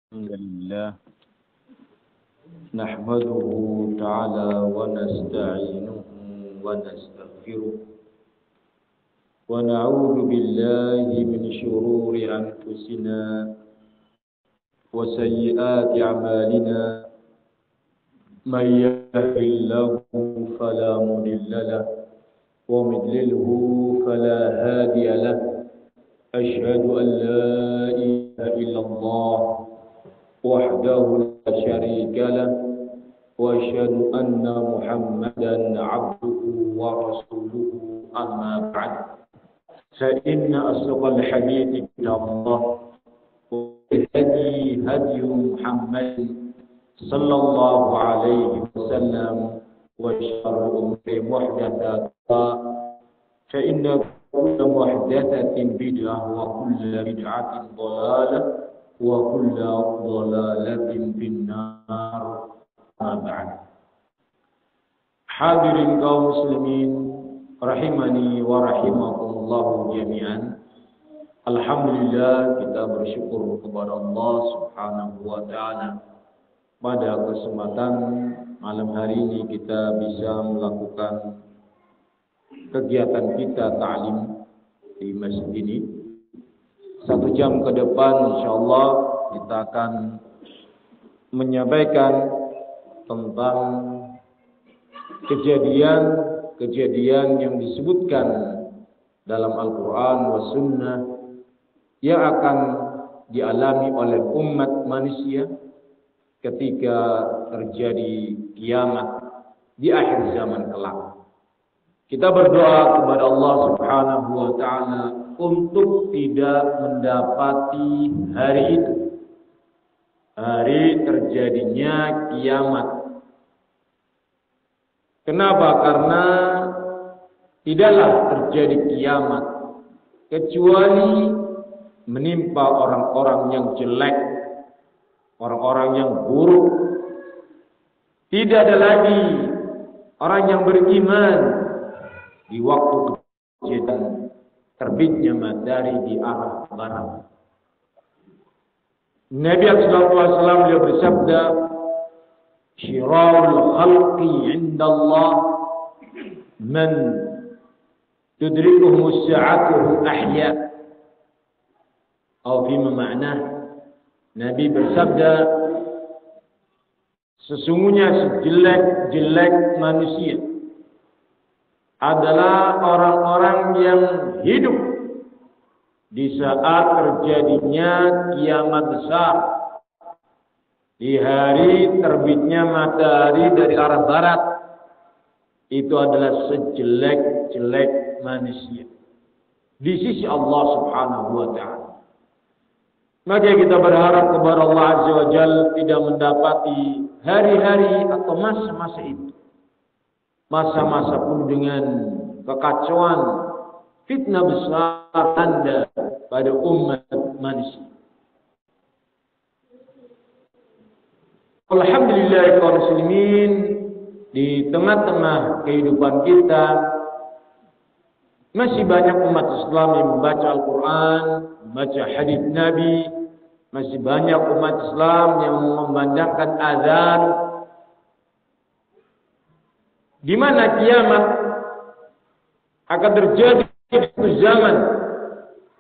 الحمد لله نحمده تعالى ونستعينه ونستغفره ونعوذ بالله من شرور أنفسنا وسيئات أعمالنا من يهده الله فلا مضل له ومن يضلله فلا هادي له أشهد أن لا إله إلا الله وحده لا شريك له وأشهد أن محمدا عبده ورسوله أما بعد فإن أصدق الحديث كتاب الله والهدي هدي محمد صلى الله عليه وسلم وشر الأمور محدثاتها فإن كل محدثة بدعة وكل بدعة ضلالة وكل ضلالة في النار ما بعد. Hadirin kaum muslimin rahimani wa rahimakumullah jami'an. Alhamdulillah, kita bersyukur kepada Allah Subhanahu wa taala pada kesempatan malam hari ini kita bisa melakukan kegiatan kita ta'lim di masjid ini. 1 jam ke depan insyaallah kita akan menyampaikan tentang kejadian yang disebutkan dalam Al-Quran wa Sunnah yang akan dialami oleh umat manusia ketika terjadi kiamat di akhir zaman kelak. Kita berdoa kepada Allah Subhanahu wa taala untuk tidak mendapati hari itu, hari terjadinya kiamat. Kenapa? Karena tidaklah terjadi kiamat kecuali menimpa orang-orang yang jelek, orang-orang yang buruk. Tidak ada lagi orang yang beriman di waktu kejadian terbitnya matahari di arah barat. Nabi sallallahu alaihi wasallam beliau bersabda, "Syirarul khalqi 'inda Allah man tudrikuhu sa'atuhu ahya." Atau fima ma'nah, Nabi bersabda, sesungguhnya sejelek-jelek manusia adalah orang-orang yang hidup di saat terjadinya kiamat besar, di hari terbitnya matahari dari arah barat. Itu adalah sejelek-jelek manusia di sisi Allah Subhanahu wa taala. Maka kita berharap kepada Allah Azza wa Jalla tidak mendapati hari-hari atau masa-masa itu, masa-masa penuh dengan kekacauan, fitnah besar anda pada umat manusia. Alhamdulillah kaum muslimin, di tengah-tengah kehidupan kita masih banyak umat Islam yang membaca Al-Quran, membaca hadis Nabi, masih banyak umat Islam yang memandangkan azan, di mana kiamat akan terjadi di zaman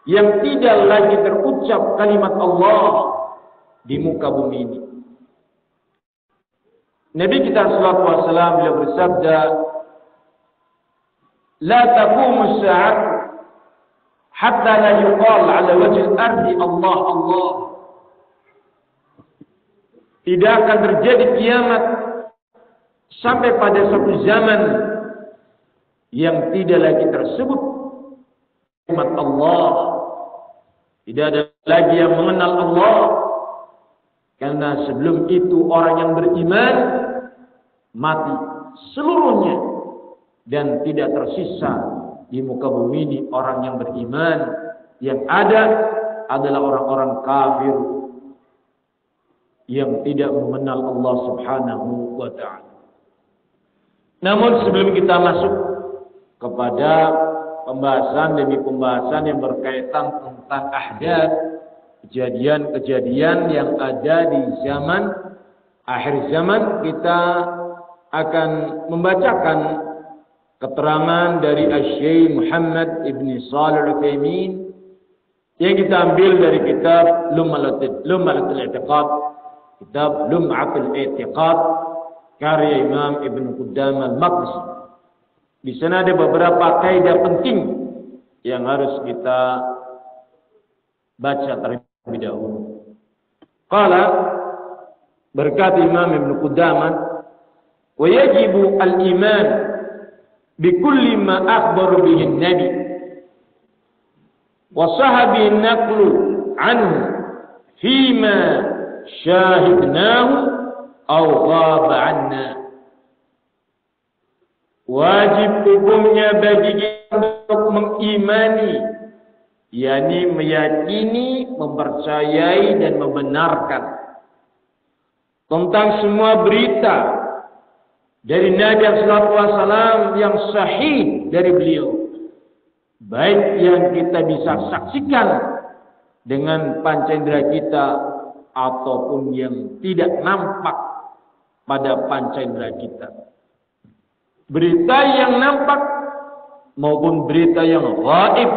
yang tidak lagi terucap kalimat Allah di muka bumi ini. Nabi kita sallallahu alaihi wasallam beliau bersabda, "La taqumu as-sa'ah hatta la yuqal 'ala wajhi al-ardi Allah Allah." Tidak akan terjadi kiamat sampai pada suatu zaman yang tidak lagi tersebut kalimat Allah. Tidak ada lagi yang mengenal Allah. Karena sebelum itu orang yang beriman mati seluruhnya dan tidak tersisa di muka bumi ini orang yang beriman. Yang ada adalah orang-orang kafir yang tidak mengenal Allah Subhanahu wa taala. Namun sebelum kita masuk kepada pembahasan demi pembahasan yang berkaitan tentang ahdath kejadian-kejadian yang ada di zaman akhir zaman. Kita akan membacakan keterangan dari Asy-Syaikh Muhammad Ibn Shalih Al-Utsaimin yang kita ambil dari kitab Lum'atul I'tiqad, kitab Lum'atul I'tiqad karya Imam Ibn Qudamah Al-Maqdisi. Di sana ada beberapa kaidah penting yang harus kita baca terlebih dahulu. Qala, berkata Imam Ibn Qudamah, wa yajibu al-iman bi kulli ma akhbara bihi an-nabi wa sahabi naqlu anhu fima syahidnahu aw ghaba 'anna. Wajib hukumnya bagi kita untuk mengimani, yakni meyakini, mempercayai dan membenarkan tentang semua berita dari Nabi sallallahu alaihi wasallam yang sahih dari beliau, baik yang kita bisa saksikan dengan panca indera kita ataupun yang tidak nampak pada panca indera kita. Berita yang nampak maupun berita yang gaib,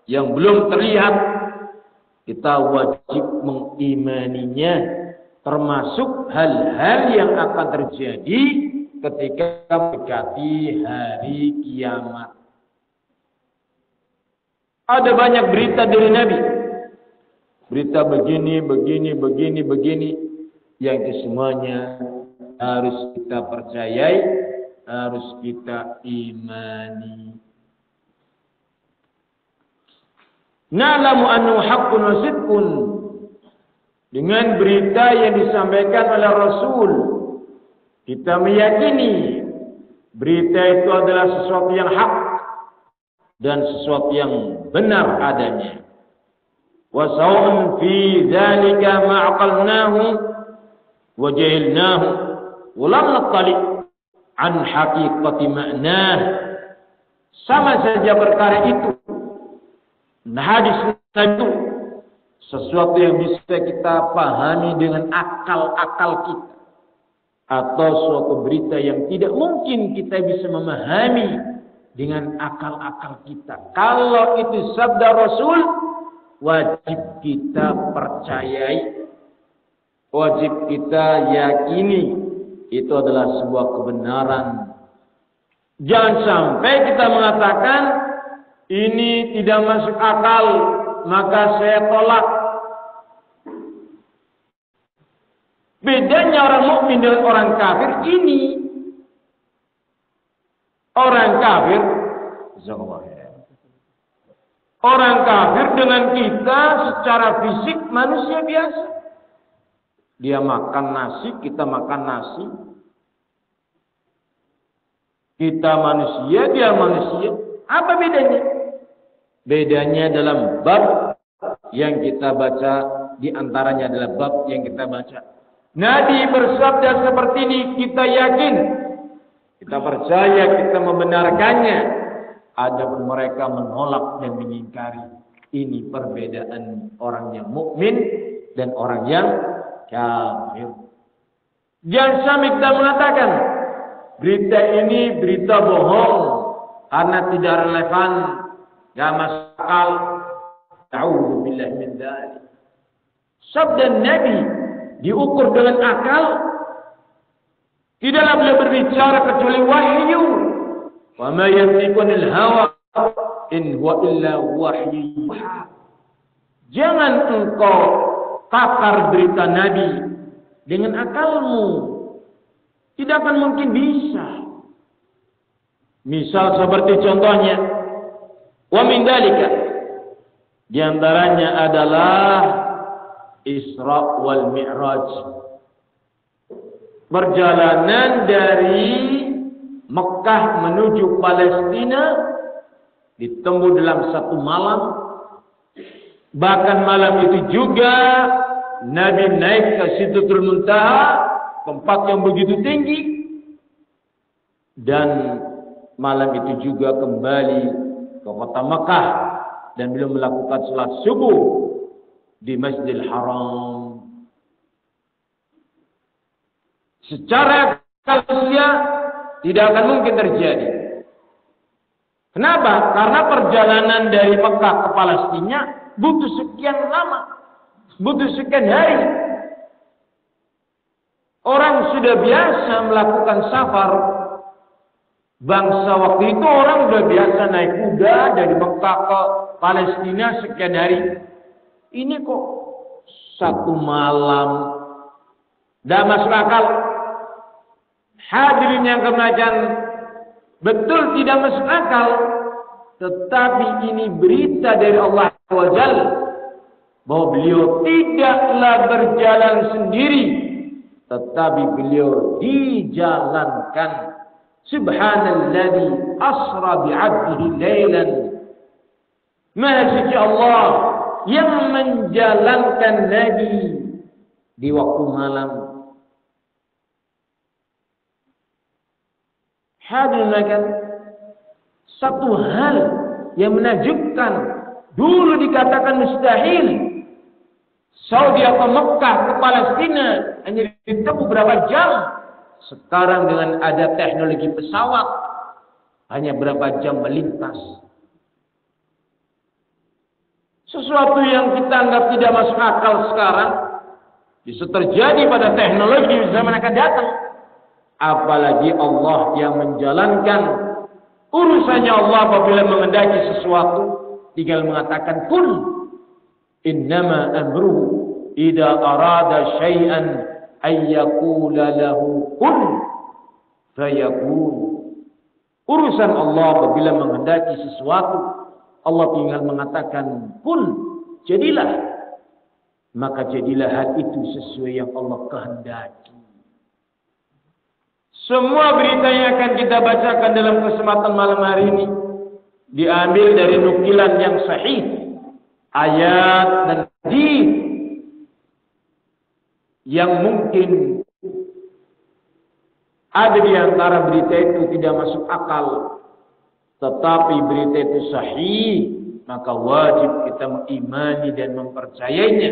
yang belum terlihat, kita wajib mengimaninya, termasuk hal-hal yang akan terjadi ketika mendekati hari kiamat. Ada banyak berita dari Nabi, berita begini, yang itu semuanya harus kita percayai, harus kita imani. Na'lamu annahu haqqun wa sidqun, dengan berita yang disampaikan oleh Rasul, kita meyakini berita itu adalah sesuatu yang hak dan sesuatu yang benar adanya. Wa sawa'un fi dzalika ma aqalnahu wa jahilnahu wa lam nattali' an haqiqati ma'nah. Sama saja perkara itu, hadis itu sesuatu yang bisa kita pahami dengan akal-akal kita, atau suatu berita yang tidak mungkin kita bisa memahami dengan akal-akal kita. Kalau itu sabda Rasul, wajib kita percayai, wajib kita yakini itu adalah sebuah kebenaran. Jangan sampai kita mengatakan ini tidak masuk akal, maka saya tolak. Bedanya orang mukmin dengan orang kafir ini. Orang kafir, orang kafir dengan kita secara fisik manusia biasa. Dia makan nasi, kita makan nasi. Kita manusia, dia manusia. Apa bedanya? Bedanya dalam bab yang kita baca, di antaranya adalah bab yang kita baca. Nabi bersabda seperti ini, kita yakin, kita percaya, kita membenarkannya. Adapun mereka menolak dan mengingkari. Ini perbedaan orang yang mukmin dan orang yang kafir. Jangan sampai kita mengatakan berita ini berita bohong karena tidak relevan, enggak masuk akal. A'udzubillahi min dzalik. Sabda Nabi diukur dengan akal. Tidaklah beliau berbicara kecuali wahyu. Wa ma yantiqu 'anil hawa in huwa illa wahyu. Jangan engkau takar berita Nabi dengan akalmu. Tidak akan mungkin bisa. Misal seperti contohnya, wa min dalika, di antaranya adalah Isra wal Mi'raj. Perjalanan dari Mekah menuju Palestina ditempuh dalam satu malam. Bahkan malam itu juga Nabi naik ke Sidratul Muntaha, tempat yang begitu tinggi. Dan malam itu juga kembali ke kota Mekah dan beliau melakukan salat subuh di Masjidil Haram. Secara manusia tidak akan mungkin terjadi. Kenapa? Karena perjalanan dari Mekah ke Palestina butuh sekian lama, butuh sekian hari. Orang sudah biasa melakukan safar. Bangsa waktu itu orang sudah biasa naik kuda dari Mekah ke Palestina sekian hari. Ini kok satu malam. Tidak masuk akal. Hadirin yang kematian, betul tidak masuk akal. Tetapi ini berita dari Allah SWT bahwa beliau tidaklah berjalan sendiri, tetapi beliau dijalankan. Subhanalladzi asra bi'abdihi laylan. Maha suci Allah yang menjalankan Nabi di waktu malam. Hadirin makan, satu hal yang menakjubkan. Dulu dikatakan mustahil. Saudi atau Mekah ke Palestina hanya ditempuh berapa jam. Sekarang dengan ada teknologi pesawat hanya berapa jam melintas. Sesuatu yang kita anggap tidak masuk akal sekarang bisa terjadi pada teknologi zaman akan datang. Apalagi Allah yang menjalankan urusannya. Allah apabila mengendaki sesuatu tinggal mengatakan kun. Innama amruhu idza arada syai'an ayyaqula lahu kun fayakun. Urusan Allah apabila menghendaki sesuatu, Allah tinggal mengatakan kun, jadilah. Maka jadilah hal itu sesuai yang Allah kehendaki. Semua berita yang akan kita bacakan dalam kesempatan malam hari ini diambil dari nukilan yang sahih, ayat dan hadis yang mungkin ada di antara berita itu tidak masuk akal, tetapi berita itu sahih, maka wajib kita mengimani dan mempercayainya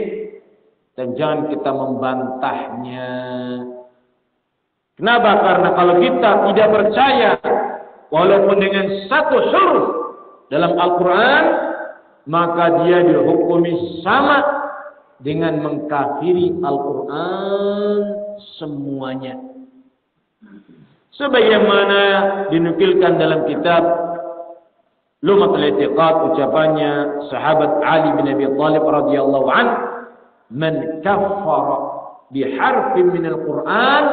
dan jangan kita membantahnya. Kenapa? Karena kalau kita tidak percaya walaupun dengan satu huruf dalam Al-Quran, maka dia dihukumi sama dengan mengkafiri Al-Quran semuanya. Sebagaimana dinukilkan dalam kitab Lumatul I'tiqad, ucapannya sahabat Ali bin Abi Thalib radhiyallahu anhu, "Man kaffara biharfin min al-Qur'an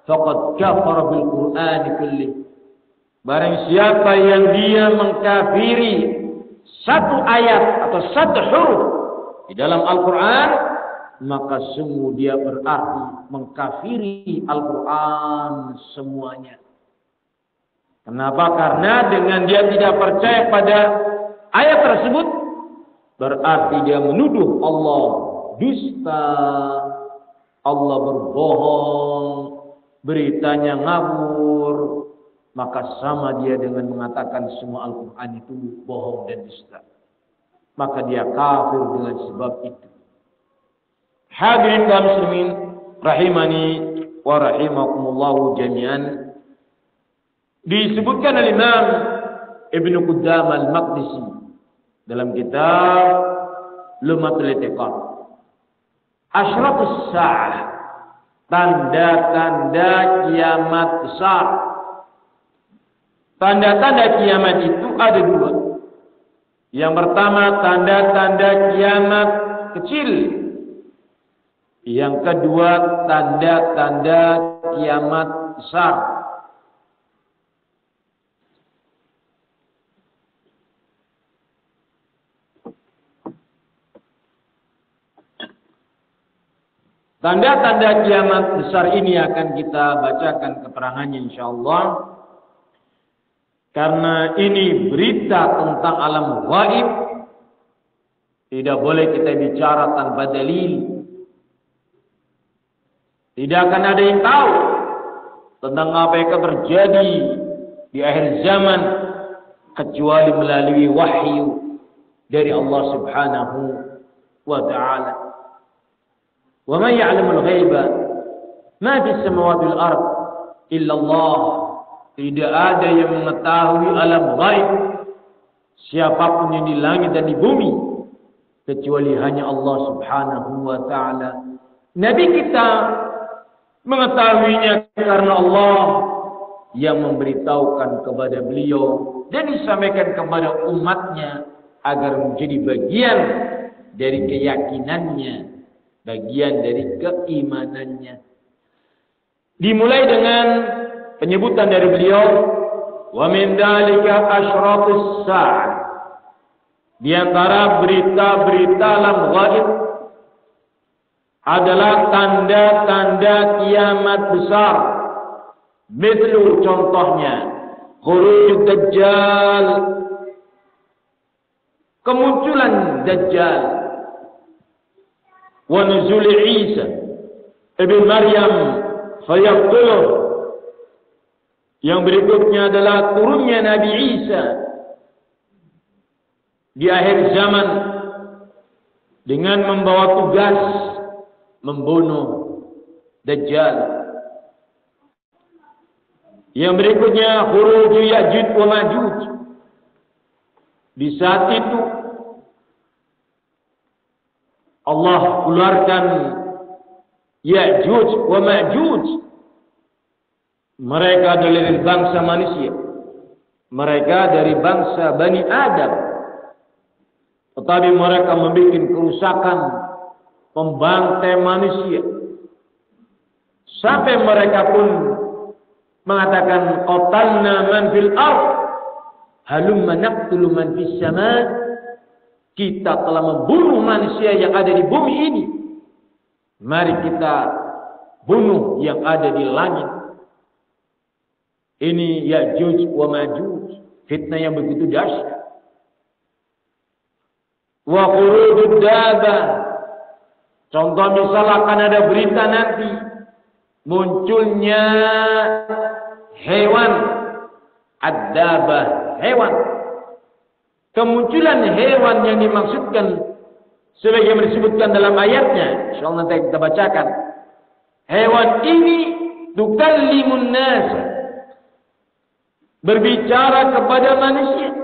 faqad kafara bil Qur'ani kulli." Barang siapa yang dia mengkafiri satu ayat atau satu huruf di dalam Al-Quran, maka sungguh dia berarti mengkafiri Al-Quran semuanya. Kenapa? Karena dengan dia tidak percaya pada ayat tersebut, berarti dia menuduh Allah dusta, Allah berbohong, beritanya ngawur. Maka sama dia dengan mengatakan semua Al-Quran itu bohong dan dusta. Maka dia kafir dengan sebab itu. Hadirin kaum muslimin rahimani wa rahimakumullahu jami'an. Disebutkan oleh Imam Ibnu Qudamah Al-Maqdisi dalam kitab Lumatul I'tiqad, Asyratus Sa'ah, tanda-tanda kiamat besar. Tanda-tanda kiamat itu ada dua. Yang pertama tanda-tanda kiamat kecil. Yang kedua tanda-tanda kiamat besar. Tanda-tanda kiamat besar ini akan kita bacakan keterangannya insyaallah. Karena ini berita tentang alam gaib, tidak boleh kita bicara tanpa dalil. Tidak akan ada yang tahu tentang apa yang akan terjadi di akhir zaman kecuali melalui wahyu dari Allah Subhanahu wa ta'ala. Wa man ya'lamul ghaiba ma fis samawati wal ard illa Allah. Tidak ada yang mengetahui alam ghaib, siapapun yang di langit dan di bumi, kecuali hanya Allah Subhanahu wa ta'ala. Nabi kita mengetahuinya karena Allah yang memberitahukan kepada beliau dan disampaikan kepada umatnya agar menjadi bagian dari keyakinannya, bagian dari keimanannya. Dimulai dengan penyebutan dari beliau, wa min dzalika asyratus sa'ah. Di antara berita-berita alam ghaib adalah tanda-tanda kiamat besar. Mithlu, contohnya, khurujud dajjal, kemunculan dajjal, wa nuzul Isa ibn Maryam fayaqtuluh. Yang berikutnya adalah turunnya Nabi Isa di akhir zaman dengan membawa tugas membunuh Dajjal. Yang berikutnya khuruj Ya'juj wa Ma'juj. Di saat itu Allah keluarkan Ya'juj wa Ma'juj. Mereka dari bangsa manusia, mereka dari bangsa Bani Adam, tetapi mereka membuat kerusakan, membantai manusia, sampai mereka pun mengatakan qatalna man fil ard halumma naqtulu man fis sama. Kita telah membunuh manusia yang ada di bumi ini, mari kita bunuh yang ada di langit. Ini Ya'juj wa Ma'juj, fitnah yang begitu dahsyat. Wa khurujud dabah, contoh misal akan ada berita nanti munculnya hewan, ad-dabah, hewan. Kemunculan hewan yang dimaksudkan sebagaimana disebutkan dalam ayatnya, insyaallah nanti kita bacakan. Hewan ini tukallimun nas, berbicara kepada manusia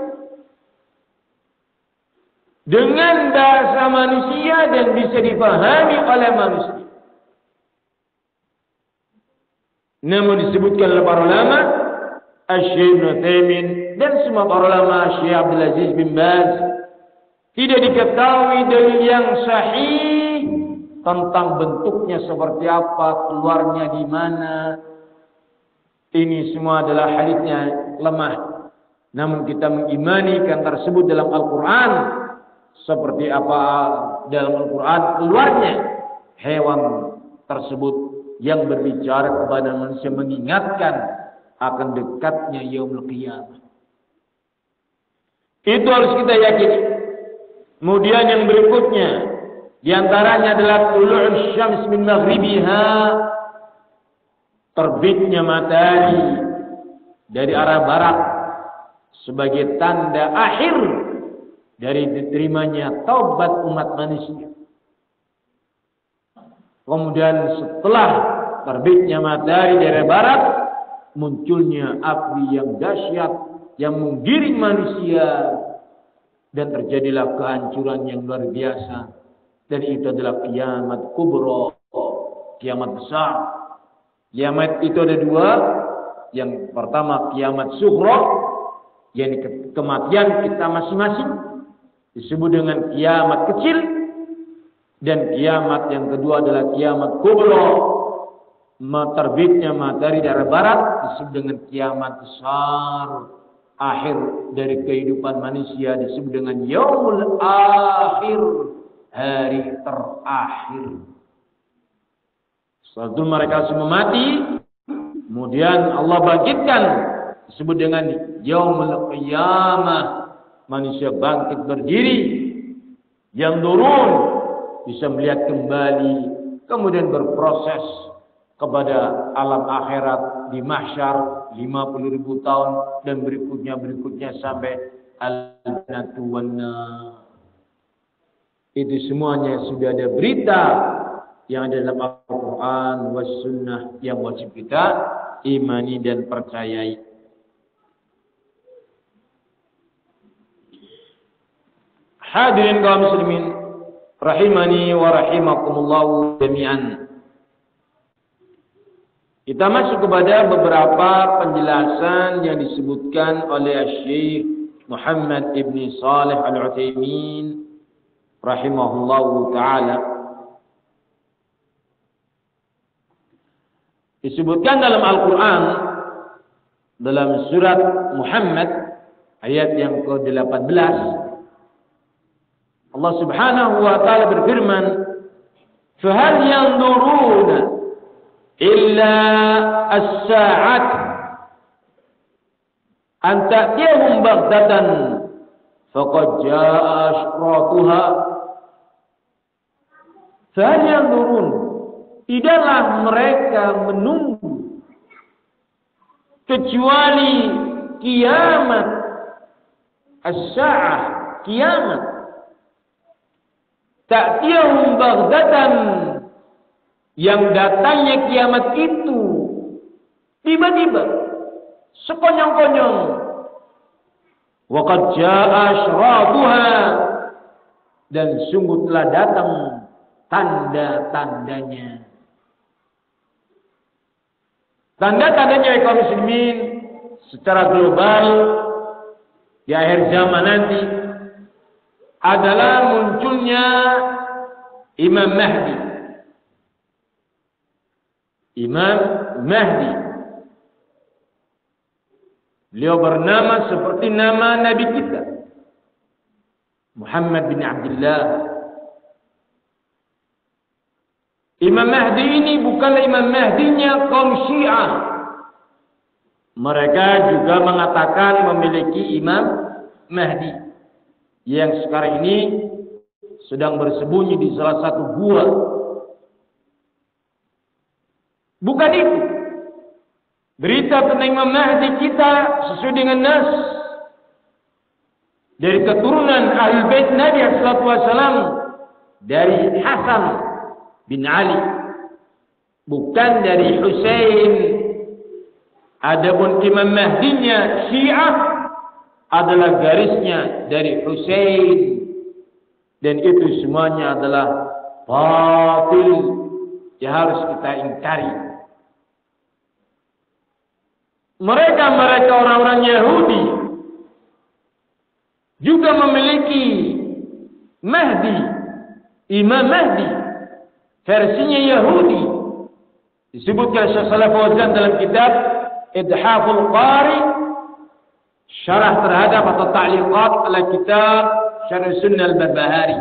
dengan bahasa manusia dan bisa dipahami oleh manusia. Namun disebutkan oleh para ulama, Asy-Syaikh Ibnu Utsaimin dan semua para ulama, Syekh Abdul Aziz bin Baz, tidak diketahui dalil yang sahih tentang bentuknya seperti apa, keluarnya di mana. Ini semua adalah hadisnya lemah. Namun kita mengimani kan tersebut dalam Al-Quran. Seperti apa dalam Al-Quran keluarnya hewan tersebut yang berbicara kepada manusia, mengingatkan akan dekatnya yaumul qiyamah. Itu harus kita yakini. Kemudian yang berikutnya, diantaranya adalah tulu'us syams min maghribiha, terbitnya matahari dari arah barat sebagai tanda akhir dari diterimanya taubat umat manusia. Kemudian setelah terbitnya matahari dari barat, munculnya api yang dahsyat yang menggiring manusia dan terjadilah kehancuran yang luar biasa. Dan itu adalah kiamat kubra, kiamat besar. Kiamat itu ada dua. Yang pertama kiamat sughra, yakni kematian kita masing-masing, disebut dengan kiamat kecil. Dan kiamat yang kedua adalah kiamat kubra, terbitnya matahari dari barat, disebut dengan kiamat besar, akhir dari kehidupan manusia, disebut dengan yaumul akhir, hari terakhir. Setelah itu mereka semua mati, kemudian Allah bangkitkan, disebut dengan yaumul qiyamah, manusia bangkit berdiri, yang turun bisa melihat kembali, kemudian berproses kepada alam akhirat di mahsyar 50.000 tahun dan berikutnya sampai al-jannatu wan nar. Itu semuanya sudah ada berita yang ada dalam Al-Quran was sunnah yang wajib kita imani dan percayai. Hadirin kaum muslimin rahimani wa rahimakumullah jami'an. Kita masuk kepada beberapa penjelasan yang disebutkan oleh Syekh Muhammad ibn Salih Al-Utsaimin rahimahullahu taala. Disebutkan dalam Al-Quran dalam surat Muhammad ayat yang ke-18, Allah Subhanahu wa taala berfirman, "Fahal yanzuruna illa as-sa'at an ta'tiyahum baghtatan faqad jaa'a asyratuha." Fahal yanzurun, tidaklah mereka menunggu kecuali kiamat, as-sa'ah, kiamat. Ta'tiyahum baghtatan, yang datangnya kiamat itu tiba-tiba, sekonyong-konyong. Wa qad jaa'a asyratuha, dan sungguh telah datang tanda-tandanya. Tanda-tandanya kaum muslimin secara global di akhir zaman nanti adalah munculnya Imam Mahdi. Imam Mahdi. Beliau bernama seperti nama Nabi kita, Muhammad bin Abdullah. Imam Mahdi ini bukanlah Imam Mahdinya kaum Syiah. Mereka juga mengatakan memiliki Imam Mahdi yang sekarang ini sedang bersembunyi di salah satu gua. Bukan itu. Berita tentang Imam Mahdi kita sesuai dengan nas dari keturunan Ahlul Bait Nabi sallallahu alaihi wasallam, dari Hasan bin Ali, bukan dari Husain. Adapun Imam Mahdinya Syiah adalah garisnya dari Husain, dan itu semuanya adalah batil yang harus kita ingkari. Mereka orang-orang Yahudi juga memiliki Mahdi, Imam Mahdi, versinya Yahudi. Disebutkan Syekh Shalih Fauzan dalam kitab Idhaful Qari, syarah terhadap atau ta'liqat ala kitab Syarh Sunnah Al-Barbahari.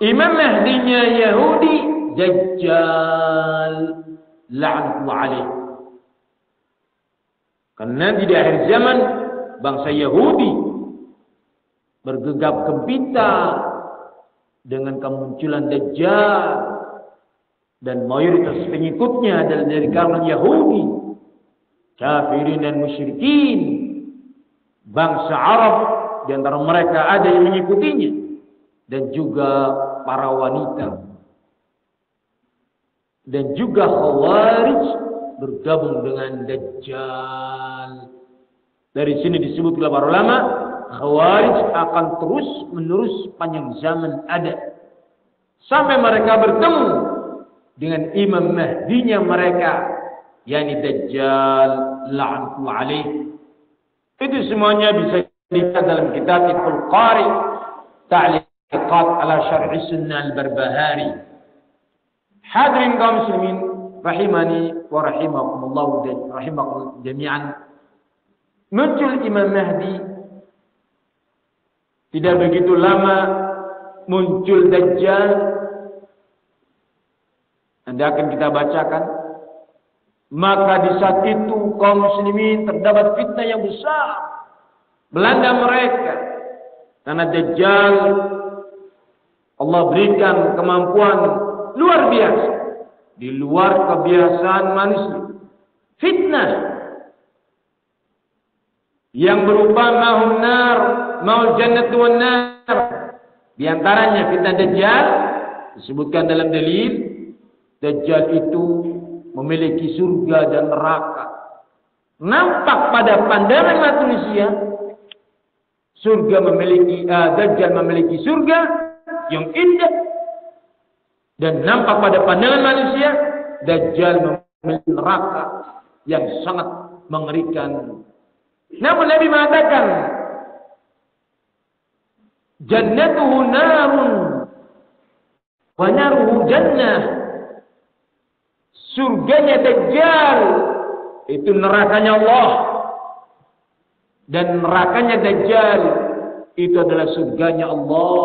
Imam Mahdinya Yahudi Dajjal la'natullah alaih. Karena di akhir zaman bangsa Yahudi bergegap gempita dengan kemunculan Dajjal, dan mayoritas pengikutnya adalah dari kalangan Yahudi, kafirin dan musyrikin. Bangsa Arab di antara mereka ada yang mengikutinya, dan juga para wanita, dan juga Khawarij bergabung dengan Dajjal. Dari sini disebut oleh para ulama, Khawarij akan terus menerus panjang zaman ada sampai mereka bertemu dengan Imam Mahdinya mereka, yakni Dajjal la'natullah alaih. Itu semuanya bisa dilihat dalam kitab Idhaful Qari, ta'liqat ala Syarh Sunnah Al-Barbahari. Hadirin kaum muslimin rahimani wa rahimakumullah rahimakum jami'an. Muncul Imam Mahdi, tidak begitu lama muncul Dajjal. Anda akan kita bacakan. Maka di saat itu kaum muslimin terdapat fitnah yang besar melanda mereka, karena Dajjal Allah berikan kemampuan luar biasa, di luar kebiasaan manusia. Fitnah yang berupa mahun nar, mahul jannat wan nar, Di antaranya fitnah Dajjal disebutkan dalam dalil, Dajjal itu memiliki surga dan neraka. Nampak pada pandangan manusia, Dajjal memiliki surga yang indah, dan nampak pada pandangan manusia, Dajjal memiliki neraka yang sangat mengerikan. Namun Nabi mengatakan, jannatuhu narun wa naruhu jannah. Surganya Dajjal itu nerakanya Allah, dan nerakanya Dajjal itu adalah surganya Allah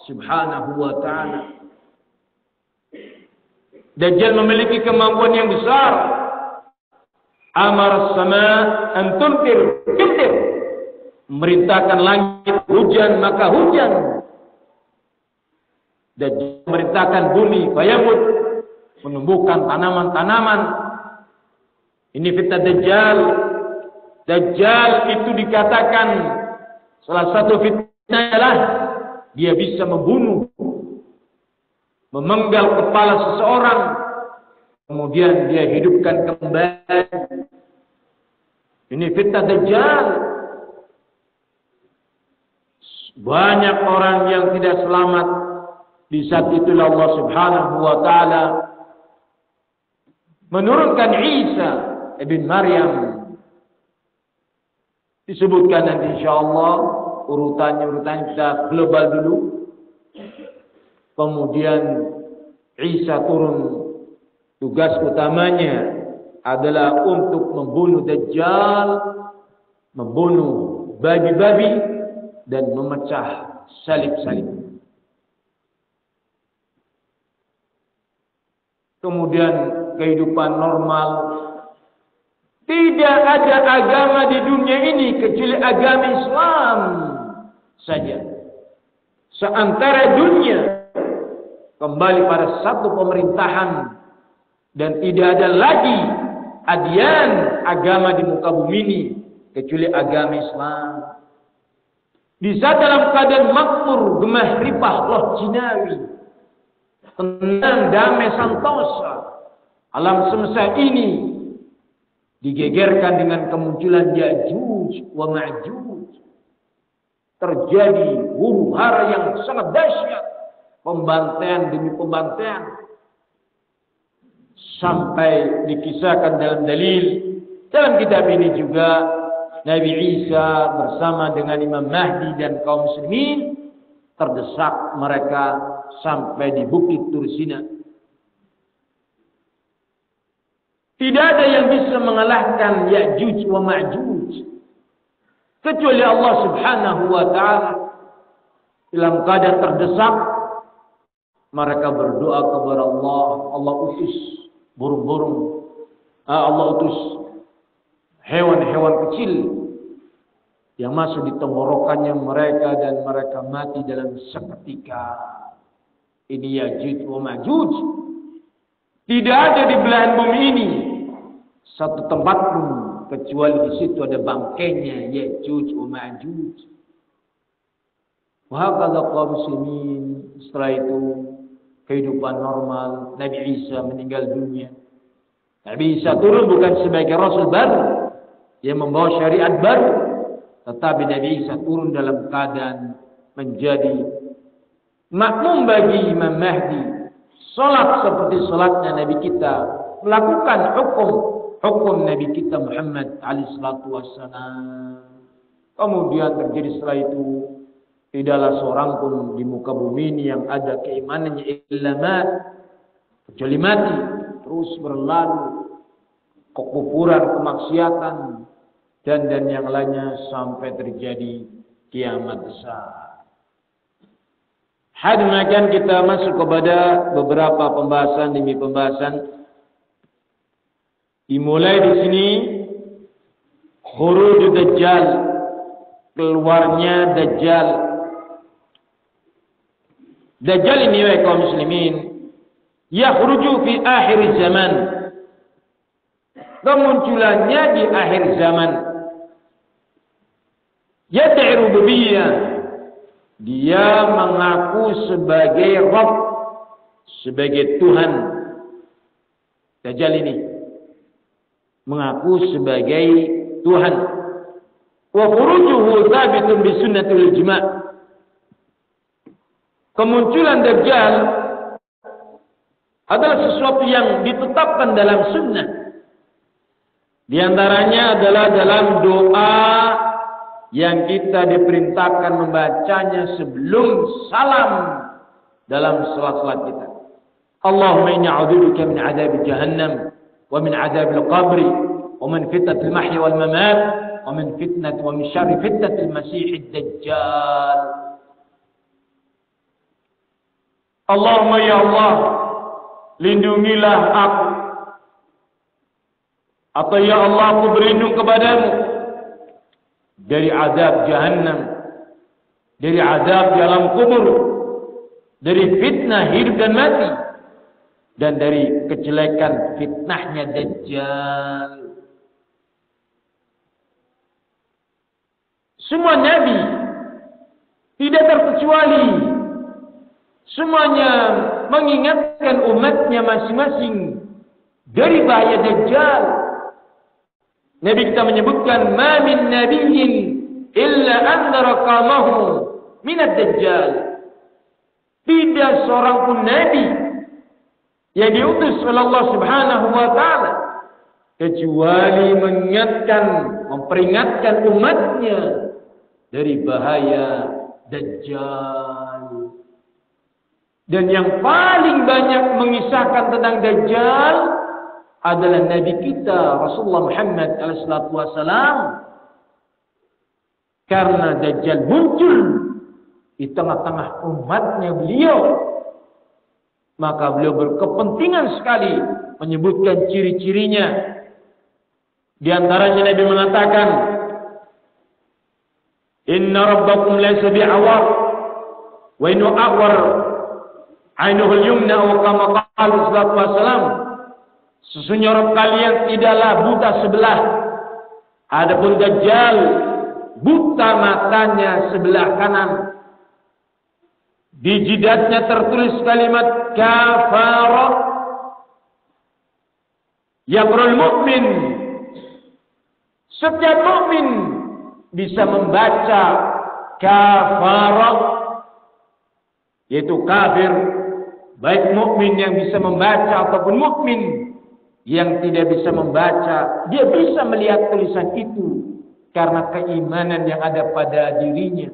Subhanahu wa ta'ala. Dajjal memiliki kemampuan yang besar. Amar as-sama an tumtir, memerintahkan langit hujan maka hujan. Dajjal memerintahkan bumi fayamut, menumbuhkan tanaman-tanaman. Ini fitnah Dajjal. Dajjal itu dikatakan salah satu fitnah adalah dia bisa membunuh, memenggal kepala seseorang, kemudian dia hidupkan kembali. Ini fitnah Dajjal. Banyak orang yang tidak selamat. Di saat itulah Allah Subhanahu wa ta'ala menurunkan Isa ibn Maryam. Disebutkan nanti insyaallah urutannya kita global dulu. Kemudian Isa turun, tugas utamanya adalah untuk membunuh Dajjal, membunuh babi-babi, dan memecah salib-salib. Kemudian kehidupan normal. Tidak ada agama di dunia ini kecuali agama Islam saja. Seantara dunia kembali pada satu pemerintahan, dan tidak ada lagi adian agama di muka bumi ini kecuali agama Islam. Di saat dalam keadaan makmur, gemah ripah loh jinawi, tenang, damai, santosa, alam semesta ini digegerkan dengan kemunculan Ya'juj wa Ma'juj. Terjadi huru-hara yang sangat dahsyat, pembantaian demi pembantaian, sampai dikisahkan dalam dalil dalam kitab ini juga, Nabi Isa bersama dengan Imam Mahdi dan kaum muslimin terdesak mereka sampai di Bukit Tursina. Tidak ada yang bisa mengalahkan Ya'juj wa Ma'juj kecuali Allah Subhanahu wa ta'ala. Dalam keadaan terdesak, mereka berdoa kepada Allah. Allah utus burung-burung, Allah utus hewan-hewan kecil yang masuk di tenggorokannya mereka, dan mereka mati dalam seketika. Ini Ya'juj wa Ma'juj. Tidak ada di belahan bumi ini satu tempat pun kecuali di situ ada bangkainya Ya'juj wa Ma'juj. Wahakala kaum muslimin. Setelah itu kehidupan normal. Nabi Isa meninggal dunia. Nabi Isa turun bukan sebagai Rasul baru yang membawa syariat baru, tetapi Nabi Isa turun dalam keadaan menjadi makmum bagi Imam Mahdi. Salat seperti salatnya Nabi kita, melakukan hukum Nabi kita Muhammad alaihi salatu wassalam. Kemudian terjadi setelah itu, tidaklah seorang pun di muka bumi ini yang ada keimanannya illa mat, kecuali mati, terus berlalu kekufuran, kemaksiatan, dan yang lainnya sampai terjadi kiamat besar. Hadirin, kita masuk kepada beberapa pembahasan demi pembahasan. Dimulai di sini khuruj Dajjal, keluarnya Dajjal. Dajjal ini wahai kaum muslimin, yakhruju fi akhir zaman. Kemunculannya di akhir zaman. Yad'i rububiyyah, Dia mengaku sebagai Rabb, sebagai Tuhan. Dajjal ini mengaku sebagai Tuhan. Wa khurujuhu thabitun bi sunnatil ijma'. Kemunculan Dajjal adalah sesuatu yang ditetapkan dalam sunnah. Di antaranya adalah dalam doa yang kita diperintahkan membacanya sebelum salam dalam salat-salat kita. Allahumma inni a'udzubika min 'adzabi jahannam wa min 'adzabil qabri wa min fitnatil mahya wal mamat wa min syarri fitnatil masiihid dajjal. Allahumma ya Allah, lindungilah aku, atau ya Allah, aku berlindung kepadamu dari azab jahannam, dari azab di alam kubur, dari fitnah hidup dan mati, dan dari kejelekan fitnahnya Dajjal. Semua nabi tidak terkecuali, semuanya mengingatkan umatnya masing-masing dari bahaya Dajjal. Nabi kita menyebutkan, ma min nabiyyin illa andara qaumahu min ad-dajjal. Tidak seorang pun nabi yang diutus oleh Allah Subhanahu wa taala kecuali mengingatkan, memperingatkan umatnya dari bahaya Dajjal. Dan yang paling banyak mengisahkan tentang Dajjal adalah Nabi kita Rasulullah Muhammad SAW. Karena Dajjal muncul di tengah-tengah umatnya beliau, maka beliau berkepentingan sekali menyebutkan ciri-cirinya. Di antaranya Nabi mengatakan, inna rabbakum laysa bi'awar wa inna aqwar ainuhul yumna wa kama qala sallallahu alaihi wasallam. Sesungguhnya Rabb kalian tidaklah buta sebelah. Adapun Dajjal buta matanya sebelah kanan. Di jidatnya tertulis kalimat kafara. Yaqra'ul mu'min. Setiap mukmin bisa membaca kafara, yaitu kafir, baik mukmin yang bisa membaca ataupun mukmin yang tidak bisa membaca, dia bisa melihat tulisan itu karena keimanan yang ada pada dirinya.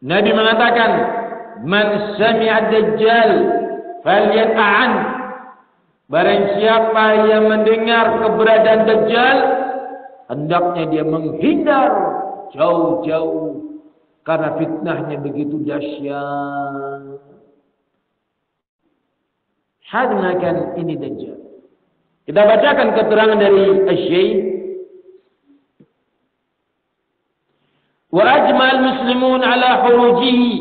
Nabi mengatakan, man sami'a dajjal falyata'an. Barang siapa yang mendengar keberadaan Dajjal, hendaknya dia menghindar jauh-jauh karena fitnahnya begitu dahsyat. Hadnakan ini Dajjal. Kita bacakan keterangan dari Asy-Syaikh. Wa ajma'al muslimun ala hurujihi.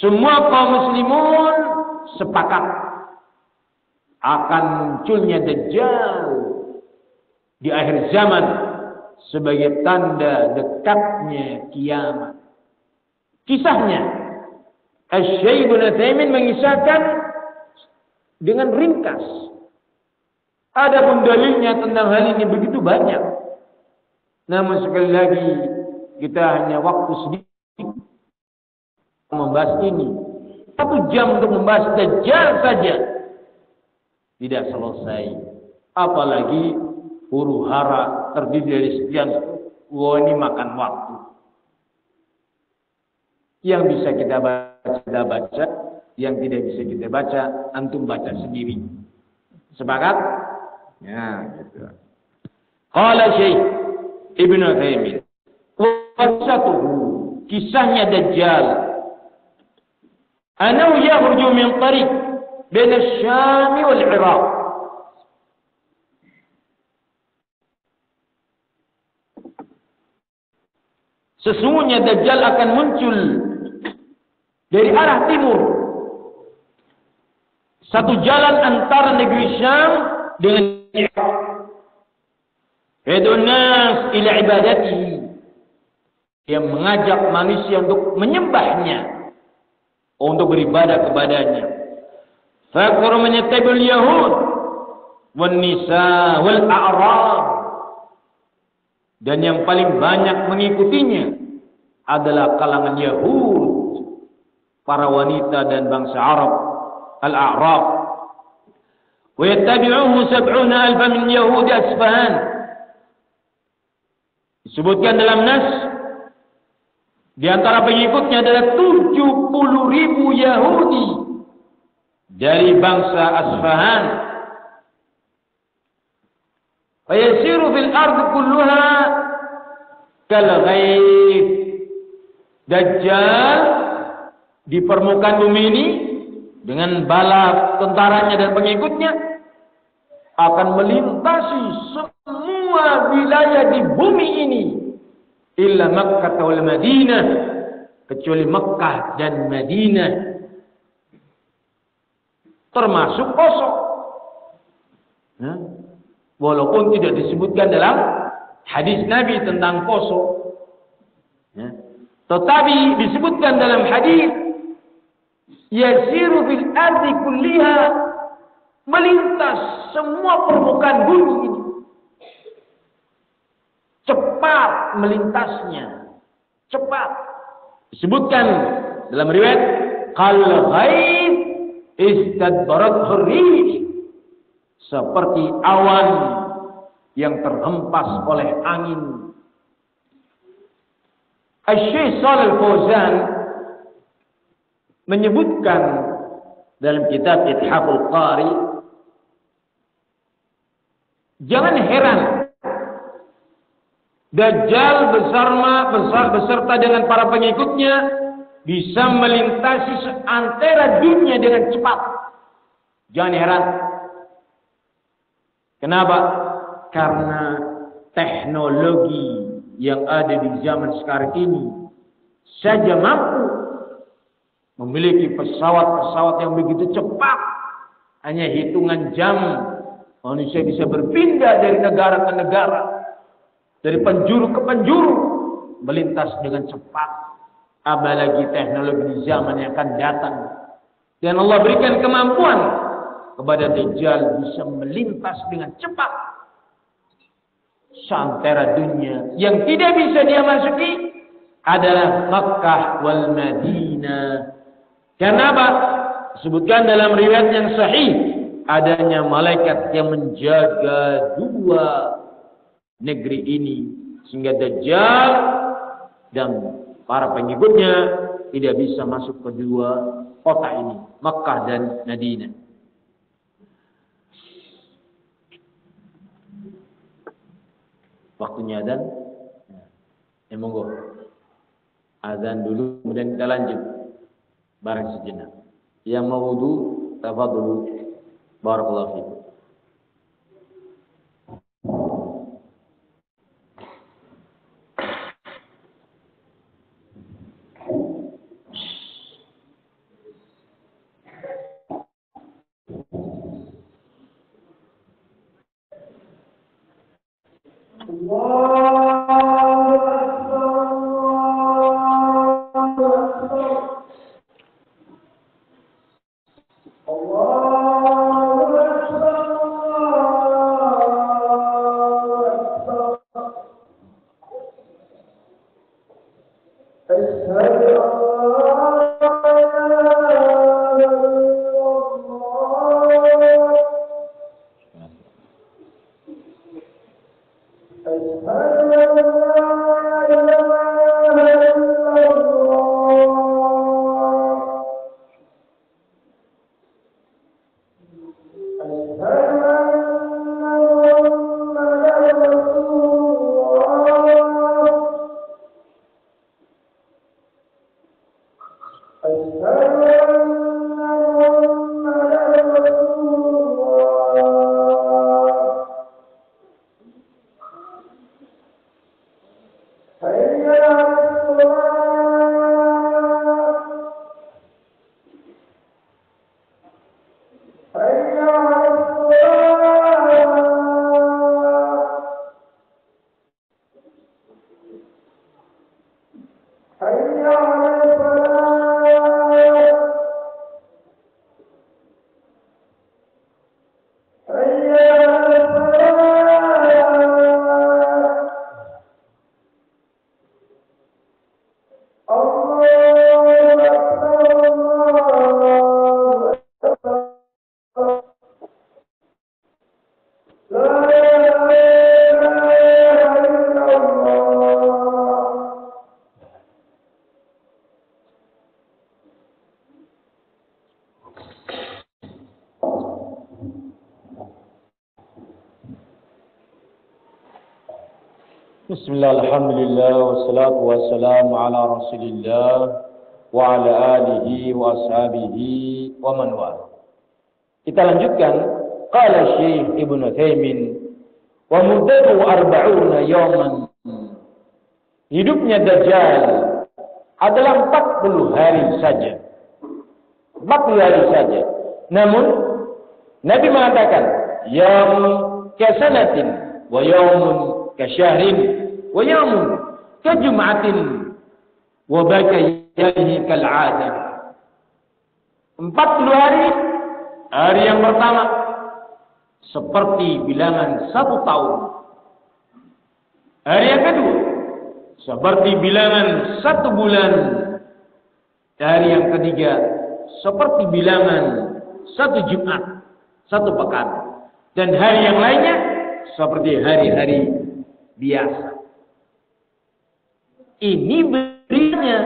Semua kaum muslimun sepakat akan munculnya Dajjal di akhir zaman sebagai tanda dekatnya kiamat. Kisahnya, Asy-Syaikh Ibnu Utsaimin mengisahkan dengan ringkas. Adapun dalilnya tentang hal ini begitu banyak. Namun sekali lagi kita hanya waktu sedikit membahas ini. 1 jam untuk membahas Dajjal saja tidak selesai. Apalagi huru hara terdiri dari sekian. Wah, ini makan waktu. Yang bisa kita baca, yang tidak bisa kita baca, antum baca sendiri. Sepakat? Ya, gitu. Qala Syekh Ibnu Utsaimin, kisahnya Dajjal. Anahu yakhruju min tariq bain asy-Syam wal Iraq. Sesungguhnya Dajjal akan muncul dari arah timur. Satu jalan antara negeri Syam dengan Iraq. Yad'un nas ila ibadatihi. Dia mengajak manusia untuk menyembahnya, untuk beribadah kepadanya. Fakthuru man yattabi'ul yahud wan nisa wal a'rab. Dan yang paling banyak mengikutinya adalah kalangan Yahud, para wanita dan bangsa Arab, al-A'rab. Wa yattabi'uhu 70,000 min Yahudi Asfahan. Disebutkan dalam nas, di antara pengikutnya adalah 70.000 Yahudi dari bangsa Asfahan. Fayasiru fil ardi kulluha kal ghaib. Dajjal di permukaan bumi ini dengan bala tentaranya dan pengikutnya akan melintasi semua wilayah di bumi ini illa Makkah wal Madinah, kecuali Mekah dan Madinah, termasuk Poso. Walaupun tidak disebutkan dalam hadis Nabi tentang Poso, tetapi disebutkan dalam hadis yasiru fil ardi kulliha, melintas semua permukaan bumi ini, cepat melintasnya, cepat. Disebutkan dalam riwayat qal ghaib istadbarat hurrih, seperti awan yang terhempas oleh angin. Asy-Syaikh Shalih Al-Fauzan menyebutkan dalam kitab Ithaful Qari, jangan heran Dajjal beserta dengan para pengikutnya bisa melintasi antara dunia dengan cepat. Jangan heran. Kenapa? Karena teknologi yang ada di zaman sekarang ini saja mampu memiliki pesawat-pesawat yang begitu cepat. Hanya hitungan jam manusia bisa berpindah dari negara ke negara, dari penjuru ke penjuru, melintas dengan cepat. Apalagi teknologi di zaman yang akan datang. Dan Allah berikan kemampuan kepada Dajjal bisa melintas dengan cepat seantara dunia. Yang tidak bisa dia masuki adalah Makkah wal Madinah. Karena apa? Disebutkan dalam riwayat yang sahih, adanya malaikat yang menjaga dua negeri ini, sehingga Dajjal dan para pengikutnya tidak bisa masuk ke dua kota ini, Makkah dan Madinah. Waktunya azan. Monggo. Azan dulu, kemudian kita lanjut bareng sejenak. Yang mau wudu, tafadholu. Barakallahu fiikum. Bismillah, alhamdulillah, wassalatu wassalamu ala rasulillah wa ala alihi wa ashabihi wa man wala. Kita lanjutkan. Qala Syekh Ibnu Utsaimin wa muddatu 40 yawman. Hidupnya Dajjal adalah 40 hari saja. 40 hari saja. Namun Nabi mengatakan, yaum kasanatin wa yaumun kasyahrin wa yaumun kajum'atin wa bakayhi kal'adah. 40 hari. Hari yang pertama seperti bilangan 1 tahun. Hari yang kedua seperti bilangan 1 bulan. Hari yang ketiga seperti bilangan 1 Jumat, 1 pekan. Dan hari yang lainnya seperti hari-hari biasa. Ini beritanya.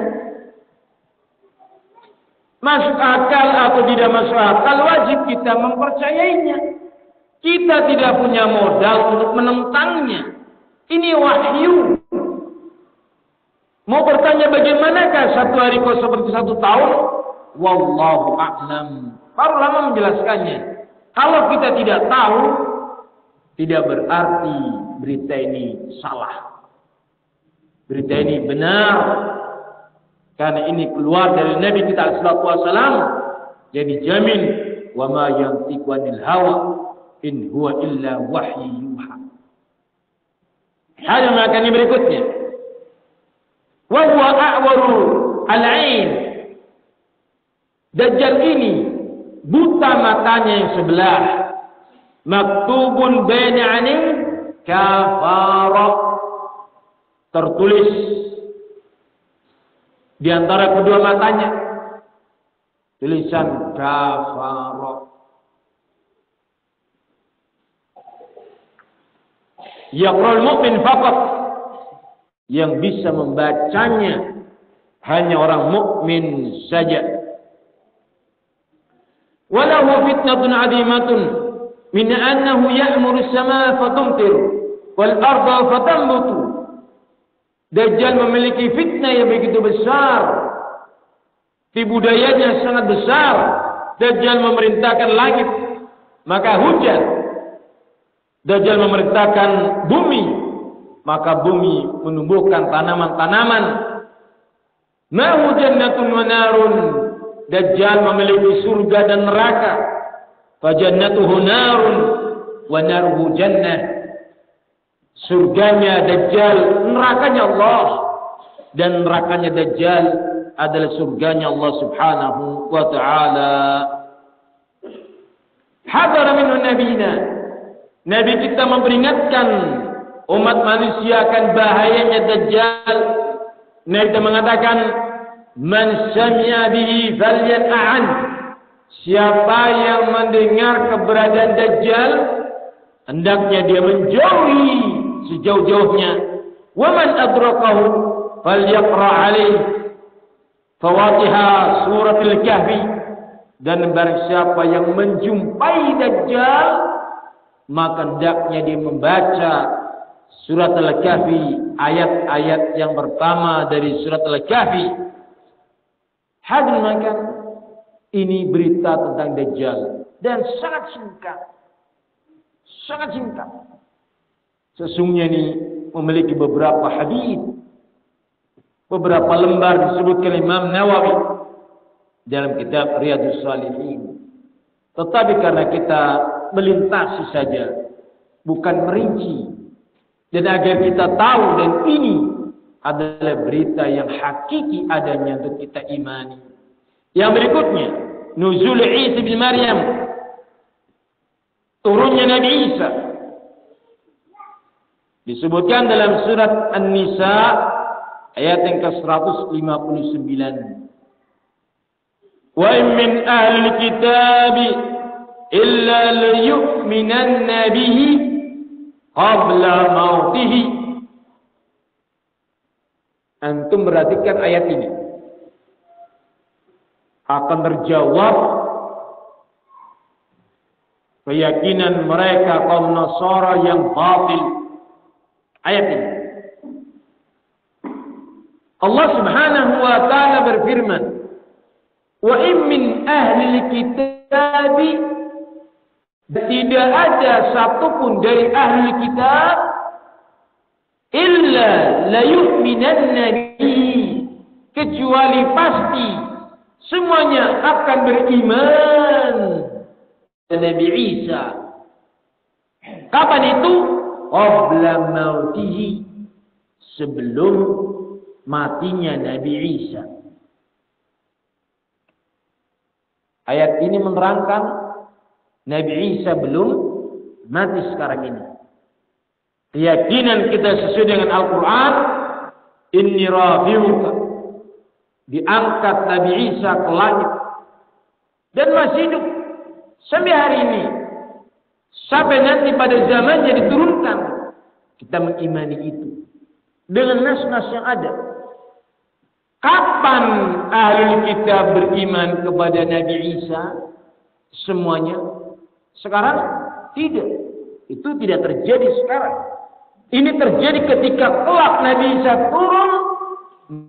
Masuk akal atau tidak masuk akal, wajib kita mempercayainya. Kita tidak punya modal untuk menentangnya. Ini wahyu. Mau bertanya bagaimanakah 1 hari kok seperti 1 tahun? Wallahu a'lam. Para ulama menjelaskannya. Kalau kita tidak tahu, tidak berarti berita ini salah. Berita ini benar. Karena ini keluar dari Nabi kita sallallahu alaihi wasallam. Jadi jamin, wa ma yantiqu anil hawa in huwa illa wahyu yuha. Hal yang akan berikutnya. Wa huwa a'waru al-'ain. Dajjal ini buta matanya yang sebelah. Maktubun baina 'ainin kafara. Tertulis di antara kedua matanya tulisan kafara. Yaqra'ul mu'min faqat. Yang bisa membacanya hanya orang mukmin saja. Walahu fitnatun 'azimatun min annahu ya'muru as-samaa'a fatumtir wal arda fatambutu. Dajjal memiliki fitnah yang begitu besar. Budayanya sangat besar. Dajjal memerintahkan langit, maka hujan. Dajjal memerintahkan bumi, maka bumi menumbuhkan tanaman-tanaman. Ma jannatun wa narun. Dajjal memiliki surga dan neraka. Fa jannatuhu narun wa naruhu jannah. Surganya Dajjal, nerakanya Allah. Dan nerakanya Dajjal adalah surganya Allah subhanahu wa ta'ala. Hadara minhu nabiyina. Nabi kita memperingatkan umat manusia akan bahayanya Dajjal. Nabi kita mengatakan, man sami'a bihi falyata'an. Siapa yang mendengar keberadaan Dajjal, hendaknya dia menjauhi sejauh-jauhnya. Wa man adrakahu falyaqra' alaih fawatiha suratul kahfi. Dan barang siapa yang menjumpai Dajjal, maka hendaknya dia membaca surat Al-Kahfi, ayat-ayat yang pertama dari surat Al-Kahfi. Hadirin makan, ini berita tentang Dajjal dan sangat singkat. Sangat singkat. Sesungguhnya ini memiliki beberapa hadis, beberapa lembar disebutkan Imam Nawawi dalam kitab Riyadhus Shalihin. Tetapi karena kita melintasi saja, bukan merinci, dan agar kita tahu dan ini adalah berita yang hakiki adanya untuk kita imani. Yang berikutnya, nuzul Isa bin Maryam, turunnya Nabi Isa. Disebutkan dalam surat An-Nisa ayat yang ke-159. Wa in min ahli kitab illa liyu'minanna bihi qabla mautihi. Antum perhatikan ayat ini. Akan terjawab keyakinan mereka kaum Nasara yang batil. Ayat ini. Allah Subhanahu wa taala berfirman, "Wa in min ahli kitab," tidak ada satupun dari ahli kitab illa la yu'minanna bihi, kecuali pasti semuanya akan beriman kepada Nabi Isa. Kapan itu? Qabla mautihi, sebelum matinya Nabi Isa. Ayat ini menerangkan Nabi Isa belum mati sekarang ini. Keyakinan kita sesuai dengan Al-Quran, inni rafi'uka, diangkat Nabi Isa ke langit dan masih hidup sampai hari ini, sampai nanti pada zamannya diturunkan. Kita mengimani itu dengan nas-nas yang ada. Kapan ahli kitab beriman kepada Nabi Isa? Semuanya? Sekarang tidak. Itu tidak terjadi sekarang. Ini terjadi ketika kelak Nabi Isa turun,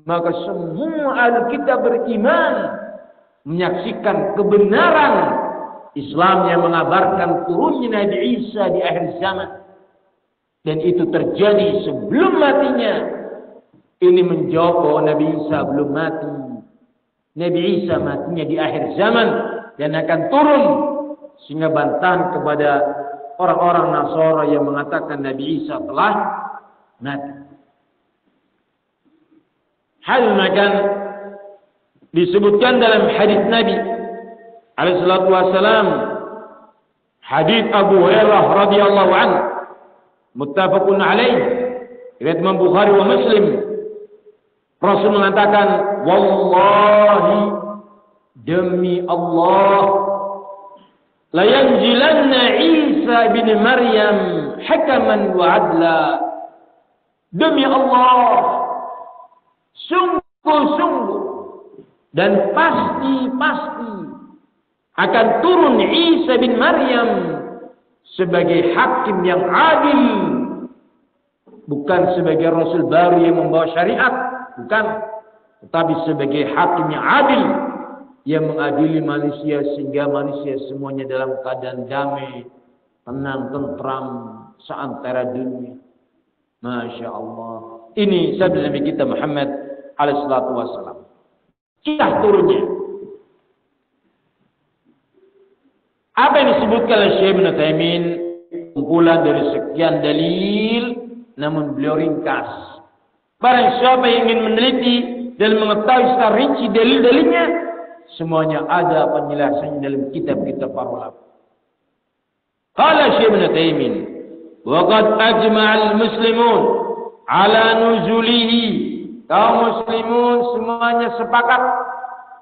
maka semua ahli kitab beriman, menyaksikan kebenaran Islam yang mengabarkan turunnya Nabi Isa di akhir zaman. Dan itu terjadi sebelum matinya. Ini menjawab bahwa Nabi Isa belum mati. Nabi Isa matinya di akhir zaman dan akan turun, sehingga bantahan kepada orang-orang Nasara yang mengatakan Nabi Isa telah mati. Hal makan disebutkan dalam hadis Nabi alaihi salatu wasalam, hadis Abu Hurairah radhiyallahu anhu, muttafaqun alaih, riwayat Imam Bukhari wa Muslim. Rasul mengatakan, wallahi, demi Allah, la yanzilanna Isa bin Maryam hakaman wa adla. Demi Allah, sungguh-sungguh dan pasti-pasti akan turun Isa bin Maryam sebagai hakim yang adil, bukan sebagai rasul baru yang membawa syariat, bukan, tetapi sebagai hakim yang adil, yang mengadili manusia sehingga manusia semuanya dalam keadaan damai, tenang, tentram seantara dunia. Masya Allah. Ini sabda Nabi kita Muhammad alaihi salatu wassalam. Kisah turunnya. Apa yang disebutkan oleh Syekh Ibnu Taimiyah, kumpulan dari sekian dalil, namun beliau ringkas. Barang siapa yang ingin meneliti dan mengetahui secara rinci dalil-dalilnya, semuanya ada penjelasannya dalam kitab-kitab para ulama. Qala Syekh Ibnu Taimiyah, wa qad ajma'a al-muslimun ala nuzulihi. Kaum muslimun semuanya sepakat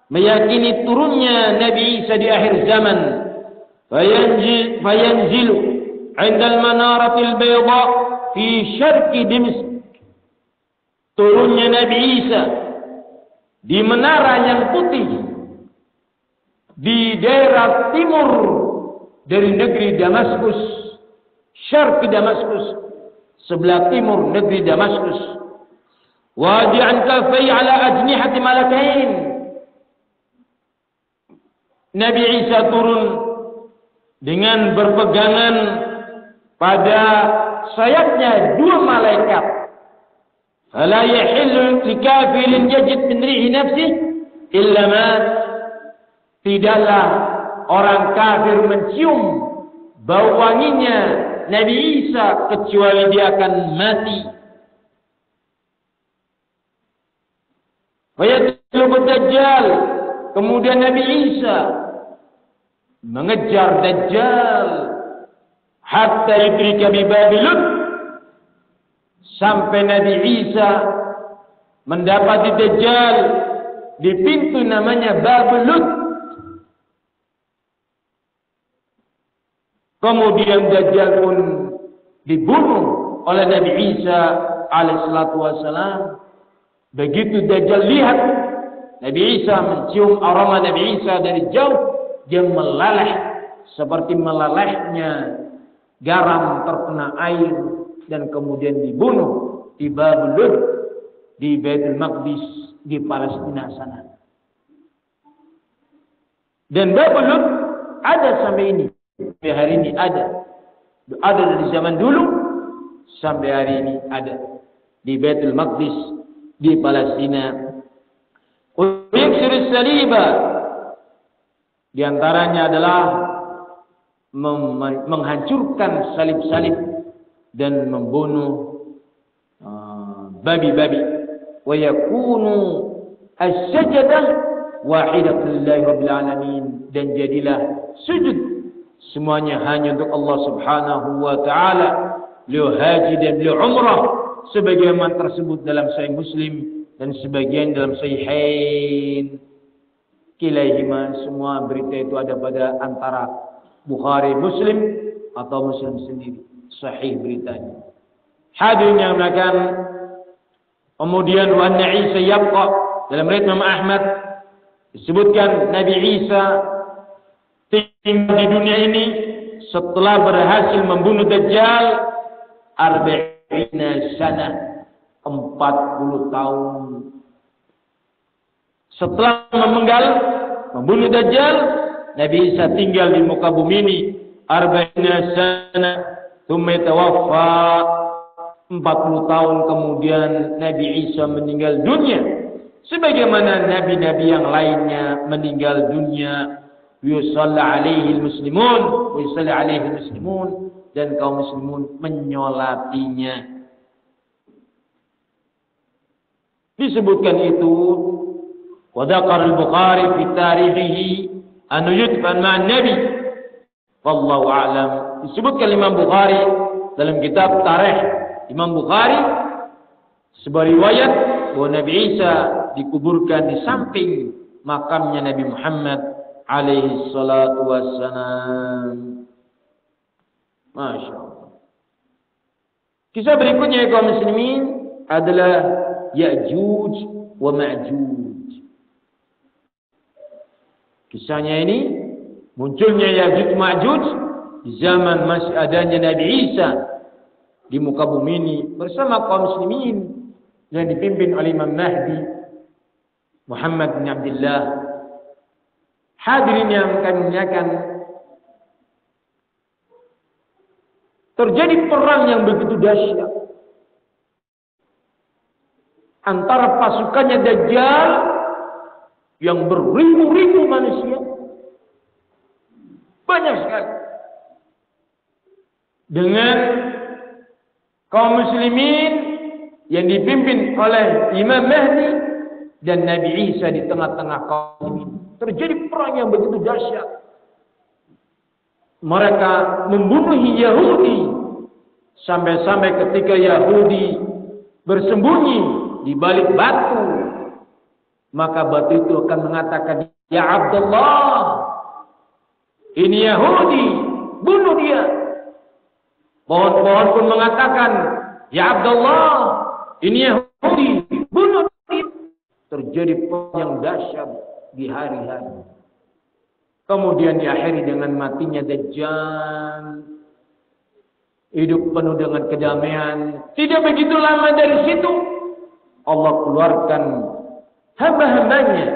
meyakini turunnya Nabi Isa di akhir zaman. Fayanzilu 'inda al-manaratil bayda fi syarqi Dimashq. Turunnya Nabi Isa di menara yang putih di daerah timur dari negeri Damaskus, syarqi Damaskus, sebelah timur negeri Damaskus. Wadi'an kafai ala ajnihati malakain. Nabi Isa turun dengan berpegangan pada sayapnya dua malaikat. Fala yahillu likafirin yajid min rihi nafsih illa mat. Tidaklah orang kafir mencium bau wanginya Nabi Isa kecuali dia akan mati. Fayatlubu Dajjal. Kemudian Nabi Isa mengejar Dajjal hatta yudrika bi Babil Lut, sampai Nabi Isa mendapati Dajjal di pintu namanya Babil Lut. Kemudian Dajjal pun dibunuh oleh Nabi Isa alaihissalatu wassalam. Begitu Dajjal lihat Nabi Isa, mencium aroma Nabi Isa dari jauh, dia meleleh seperti melelehnya garam terkena air dan kemudian dibunuh di Babil Lut. di Baitul Maqdis di Palestina sana. Dan Babul Lut ada sampai ini. Sampai hari ini ada. Ada dari zaman dulu sampai hari ini ada di Baitul Maqdis di Palestina. Yaksir saliba, di antaranya adalah menghancurkan salib-salib dan membunuh babi-babi. Wa yakunu as-sajdah wahidatan lillahi rabbil alamin, dan jadilah sujud semuanya hanya untuk Allah Subhanahu wa taala, beliau haji dan beliau umrah sebagaimana tersebut dalam Sahih Muslim dan sebagian dalam Sahihain. Kilaihima, semua berita itu ada pada antara Bukhari Muslim atau Muslim sendiri, sahih beritanya. Hadirin yang makan, kemudian wa anna Isa yabqa, dalam riwayat Imam Ahmad disebutkan Nabi Isa tinggal di dunia ini setelah berhasil membunuh Dajjal 40 sana, 40 tahun. Setelah membunuh Dajjal, Nabi Isa tinggal di muka bumi ini 40 sana, thumma tawaffa, 40 tahun kemudian Nabi Isa meninggal dunia. Sebagaimana nabi-nabi yang lainnya meninggal dunia, yusalla alaihi muslimun, yusalla alaihi muslimun, dan kaum muslimun menyolatinya. Disebutkan itu, wa dzakara al-Bukhari fi tarihihi an yudfan ma'an nabi, wallahu a'lam. Disebutkan Imam Bukhari dalam kitab Tarikh Imam Bukhari sebuah riwayat bahwa Nabi Isa dikuburkan di samping makamnya Nabi Muhammad alaihi salatu wassalam. Masya Allah. Kisah berikutnya kaum muslimin adalah Ya'juj wa Ma'juj. Kisahnya ini munculnya Ya'juj Ma'juj di zaman masih adanya Nabi Isa di muka bumi ini bersama kaum muslimin yang dipimpin oleh Imam Mahdi Muhammad bin Abdullah. Hadirin yang kami muliakan, terjadi perang yang begitu dahsyat antara pasukannya Dajjal yang beribu-ribu manusia, banyak sekali, dengan kaum muslimin yang dipimpin oleh Imam Mahdi dan Nabi Isa di tengah-tengah kaum muslimin. Terjadi perang yang begitu dahsyat. Mereka membunuh Yahudi sampai-sampai ketika Yahudi bersembunyi di balik batu, maka batu itu akan mengatakan, "Ya Abdullah, ini Yahudi, bunuh dia." Pohon-pohon pun mengatakan, "Ya Abdullah, ini Yahudi, bunuh dia." Terjadi perang yang dahsyat di hari-hari. Kemudian diakhiri dengan matinya Dajjal. Hidup penuh dengan kedamaian. Tidak begitu lama dari situ, Allah keluarkan hamba-hambanya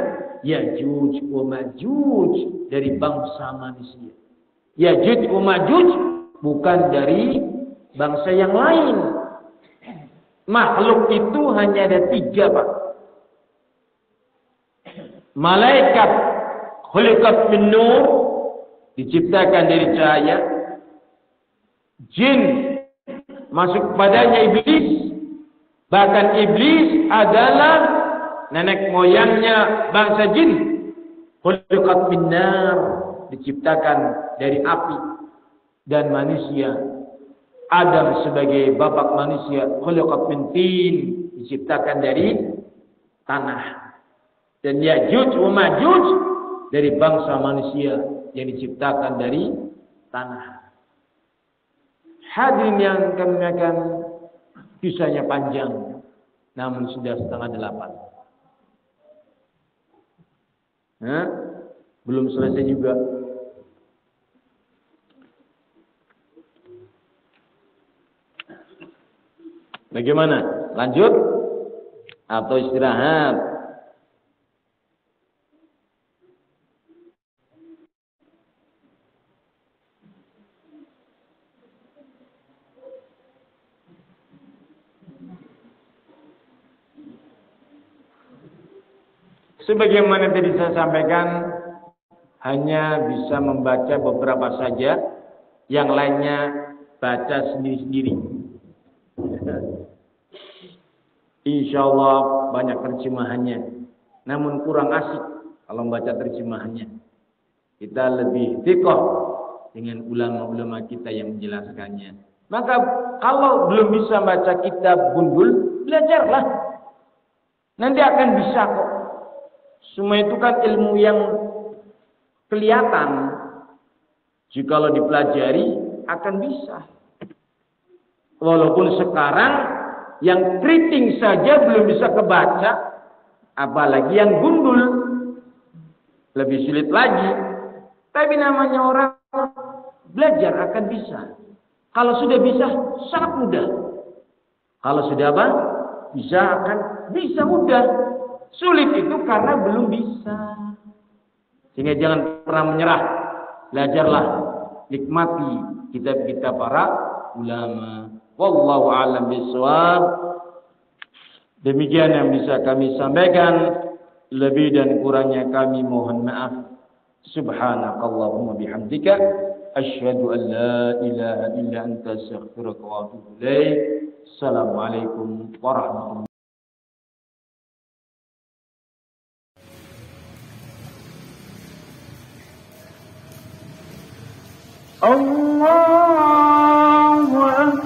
Ya'juj wa Ma'juj dari bangsa manusia. Ya'juj wa Ma'juj bukan dari bangsa yang lain. Makhluk itu hanya ada 3, Pak. Malaikat khuliqat min nur, diciptakan dari cahaya. Jin masuk padanya iblis. Bahkan iblis adalah nenek moyangnya bangsa jin. Khuliqat min nar, diciptakan dari api. Dan manusia, Adam sebagai bapak manusia, khuliqat min tin, diciptakan dari tanah. Dan Ya'juj wa Ma'juj dari bangsa manusia yang diciptakan dari tanah. Hadirin yang kami akan, kisahnya panjang, namun sudah 7:30. Belum selesai juga. Bagaimana? Lanjut? atau istirahat. Sebagaimana tadi saya sampaikan, hanya bisa membaca beberapa saja, yang lainnya baca sendiri-sendiri. Insya Allah banyak terjemahannya, namun kurang asik kalau membaca terjemahannya. Kita lebih thiqah dengan ulama-ulama kita yang menjelaskannya. Maka kalau belum bisa baca kitab gundul, belajarlah. Nanti akan bisa kok. Semua itu kan ilmu yang kelihatan. Jikalau dipelajari akan bisa. Walaupun sekarang yang keriting saja belum bisa kebaca, apalagi yang gundul. Lebih sulit lagi. Tapi namanya orang belajar akan bisa. Kalau sudah bisa, sangat mudah. Kalau sudah apa? Bisa akan bisa mudah. Sulit itu karena belum bisa. Sehingga jangan pernah menyerah. Belajarlah, nikmati kitab-kitab para ulama. Wallahu a'lam bishawab. Demikian yang bisa kami sampaikan. Lebih dan kurangnya kami mohon maaf. Subhanakallahumma bihamdika asyhadu an la ilaha illa anta astaghfiruka wa atubu ilaik. Assalamualaikum warahmatullahi wabarakatuh. Allahu akbar.